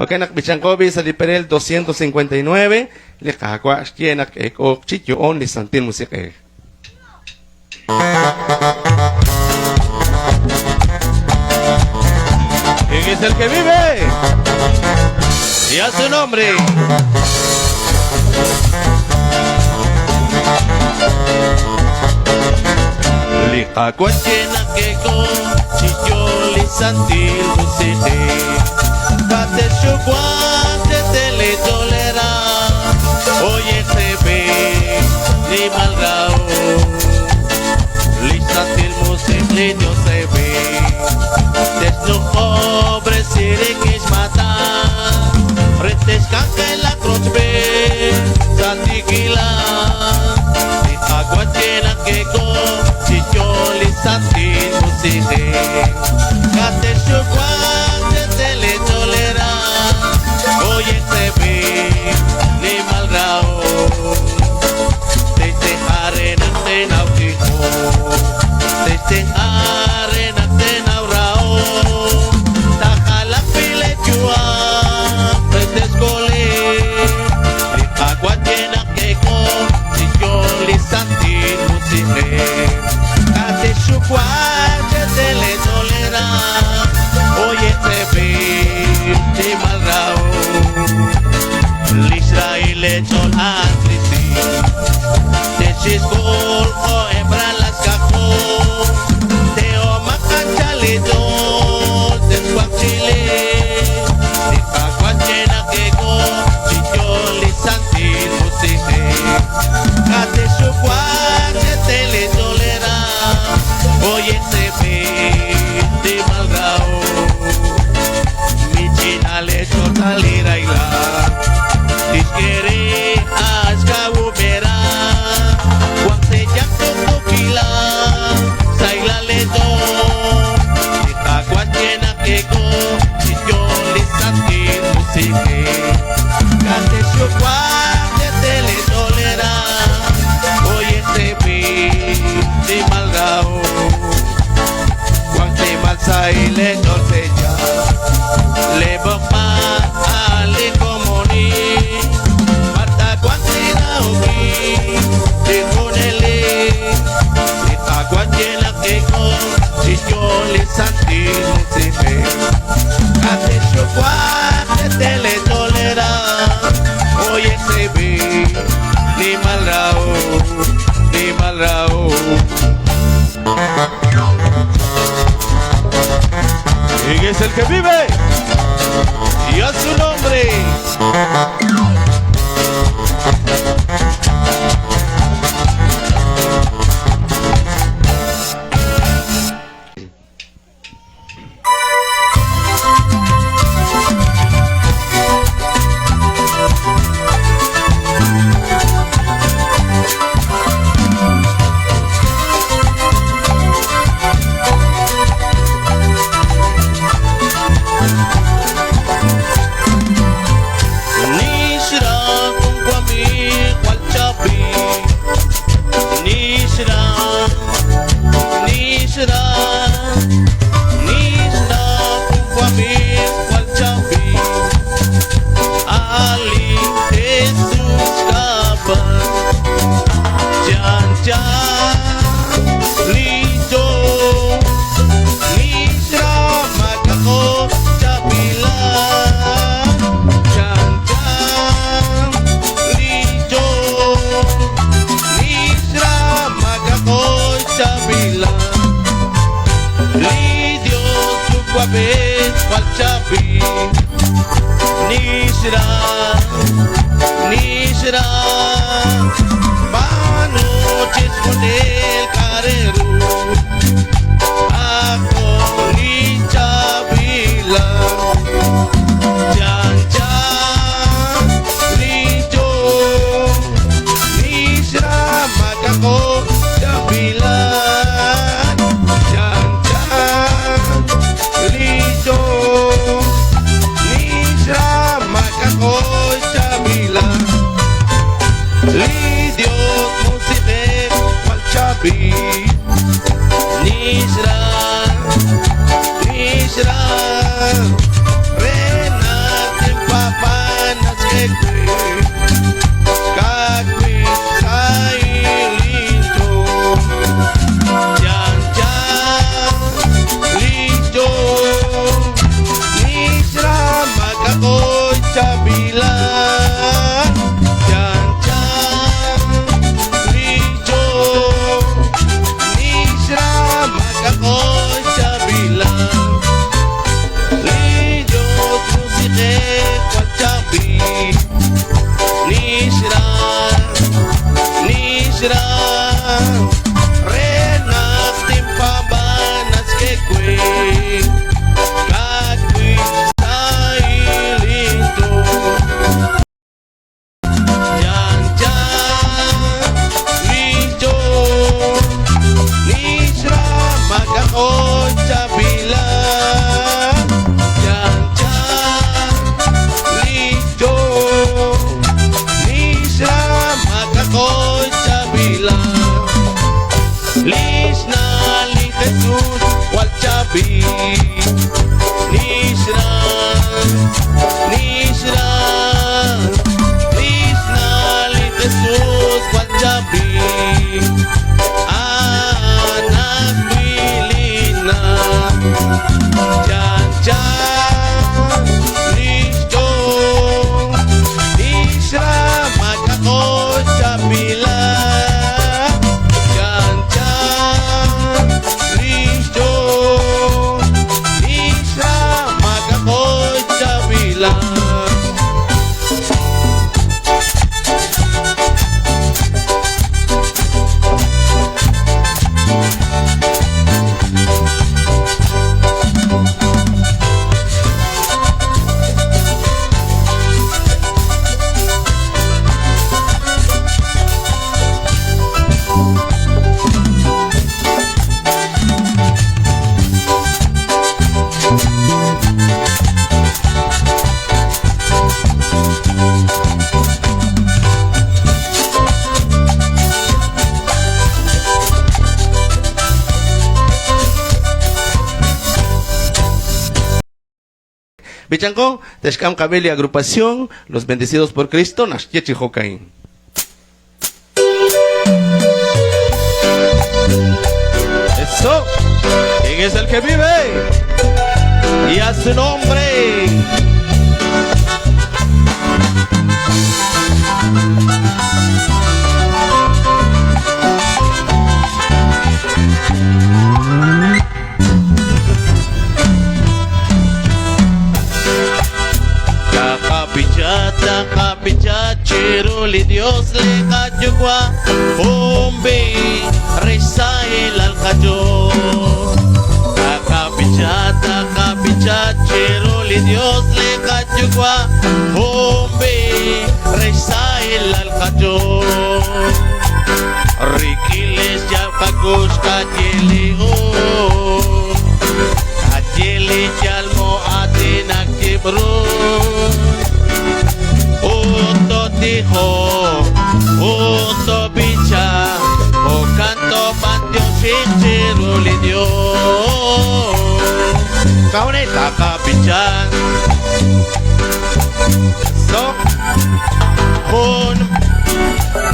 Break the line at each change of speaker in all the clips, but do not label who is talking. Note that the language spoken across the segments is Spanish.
Ok, nakbichan kobi sa Diperel 259. Likakwa shienak eko chityo on lisantin musik eh. ¿Quién es el que vive? Y a su nombre. Likakwa
Llena que con chillón lisantil musite Bate su guante te le tolera Oye se ve ni malgao Lisantil musite no se ve Desde un hombre sire que es matar Retes canca en la cruz ve Santiquila Likakwa llena que con Lisantil musite Cate su guante te le tolera Oye se ve ni malgao Desde arena te nautico Desde arena te naurao Taja la pile chua Prete escole Likakwa llena que con Chillón lisantil musite Cate su guante te le tolera Oye te ve te malgao Lisra y le tol atrisi Te chisgol o hebra las cajo Te oma cachalito Te suachile Likakwa llena que con Chillón lisantil musite Cate su guante te le tolera Oye se ve de malgao Mi china le totalira y la Disquere asca ubera Juan se llama coquila Saila le do Likakwa llena que con Chillón lisantil musite Cate su guante te le tolera Oye se ve de malgao y le torcella le bopa ale comoni mata cuantina ubi de ponele Likakwa llena que con Chillón lisantil musite Cate su guante te le tolera Oye se ve ni malgao ni malgao ¿Quién es el que vive? Y a su nombre. Nishra Panoches con el carero Ako ni Chabila Chan chan Lijo Nishra Makako Chabila Chan chan Lijo Nishra Makako Chabila
Bichanko, Teshkam Kabeli Agrupación, Los Bendecidos por Cristo, Nashyechi Hokain.
Eso. ¿Quién es el que vive? Y a su nombre. Kapichat, chiruli Dios le cayugua, umbi, resail al cayo. Kapichat, chiruli Dios le cayugua, umbi, resail al cayo. Riquiles ya pagus kajeli kajeli jalmo atinak kibru. Uto dijo, uto bicha, o canto patio chiruli Dios. Kauneta kapichan, so, un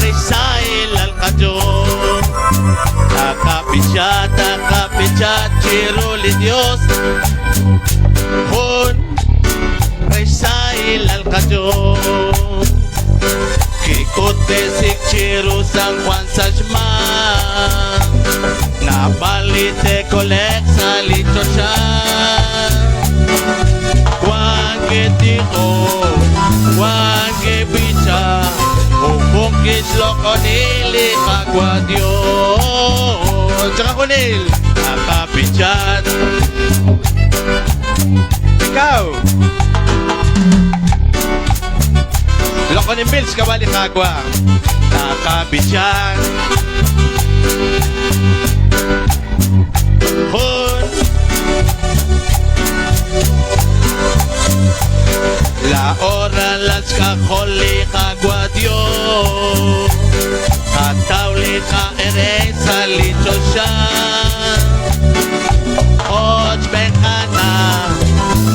risail al cayo. Kapichat, chiruli Dios. Un risail al cayo. Kikote sikchiru San Juan Sajman, na balite kolek sa litoshan. Wange tiko, wange bicha, ubungkis lokonili kagwa Dios. Tsaka kunil, nakapichat. Ikaw, Lokonin Bills, kabali kagwa, nakabichan. Hun la hora las cajoli kagwa Dios, katauli ka eresa litoshan. Och bekana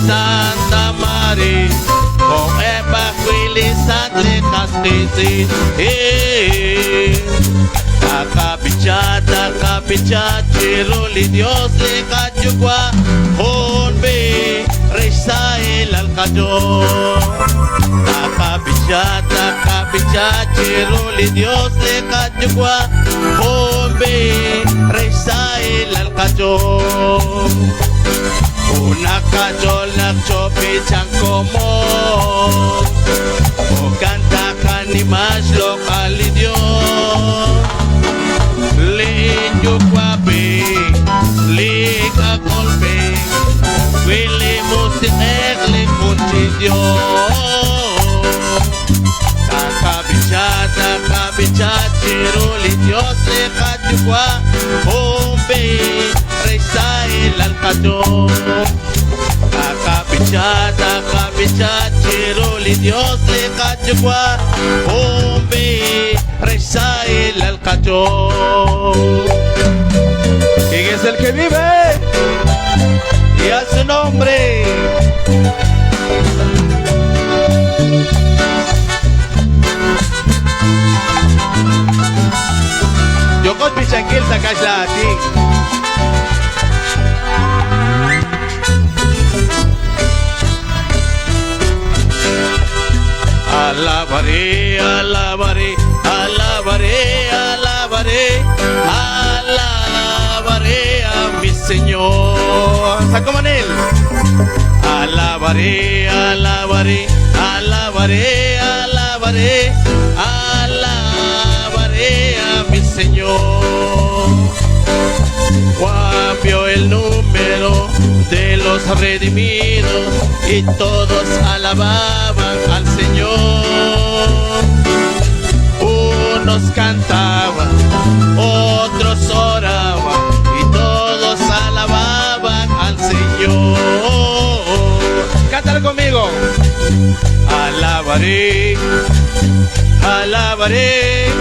Santa Maria, con Eva Willy Sadle Castisi. Kapichat, chiruli Dios le cayugua, honbe, resail al cayo. Kapichat, chiruli Dios le cayugua, honbe, resail al cayo. Una cayol na chopichan como, o canta canimas local Dios. Linyo kwabe, liga golpe, wili musik ekli kunci Dios. Takabichat, chiruli Dios le kajugwa, umbe, resail al cayo. Takabichat, chiruli Dios le kajugwa, umbe, resail al cayo. ¿Quién es el que vive? Y a su nombre. Yo con Pichangil sacas la a ti. Alabaré, alabaré, alabaré, alabaré, alabaré a mi Señor. Saco Manel. Alabaré, alabaré, alabaré, alabaré, alabaré a mi Señor. Cambió el número de los redimidos y todos alababan al Señor. Unos cantaban, otros oraban y todos alababan al Señor. Cántalo conmigo. Alabaré, alabaré,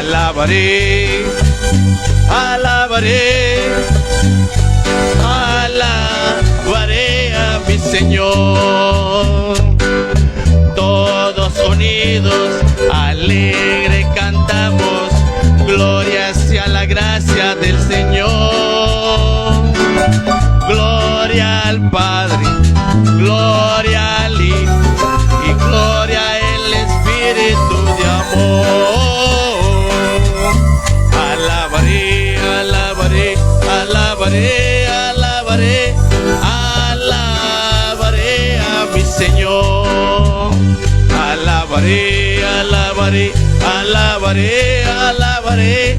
alabaré, alabaré, alabaré a mi Señor. Todos unidos, alegre cantamos, gloria sea la gracia del Señor. Gloria al Padre, gloria al Hijo y gloria al Espíritu de amor. Alabaré, alabaré, alabaré, alabaré, alabaré a mi Señor. Alabaré, alabaré, alabaré, alabaré,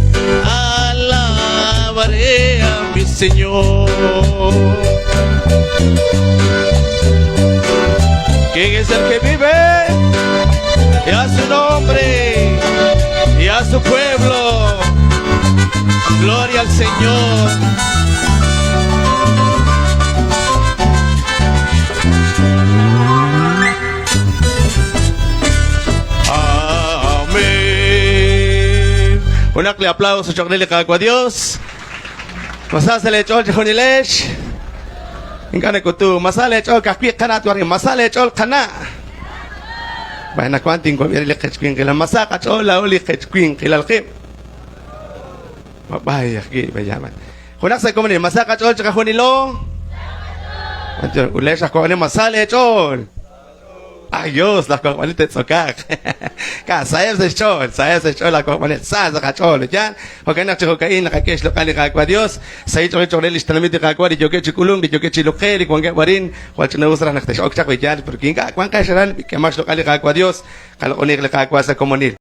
alabaré a mi Señor. ¿Quién es el que vive? Y a su nombre, y a su pueblo. Gloria al Señor. Amén. Un aplauso, chocolate a Dios. Masasale chol chonilesh. Ingane kutu masale chol kakpi kana tuari masale chol kana. Baina kwanting ko biri lekechquin kila masaka chol la oli kechquin kila alqim. Mabay yaki bayaman. Kunak sa komani masaka chol chaka hunilo. Anjo ulesha ko ani masale chol. Ayos la ko mani tetsokak. Ka saeb se chol la ko mani sa ka chol yan. Hokanak chiko kain nakakesh lo kani ka Dios. Sa ito chol lis tanamit ka kwa di joke chikulung di joke chilukeli kwanga warin kwal chna usra naktesh ok chak yan porque ka kwan ka sharan ke mas lo kani ka Dios kalo onik ka kwa sa komunil.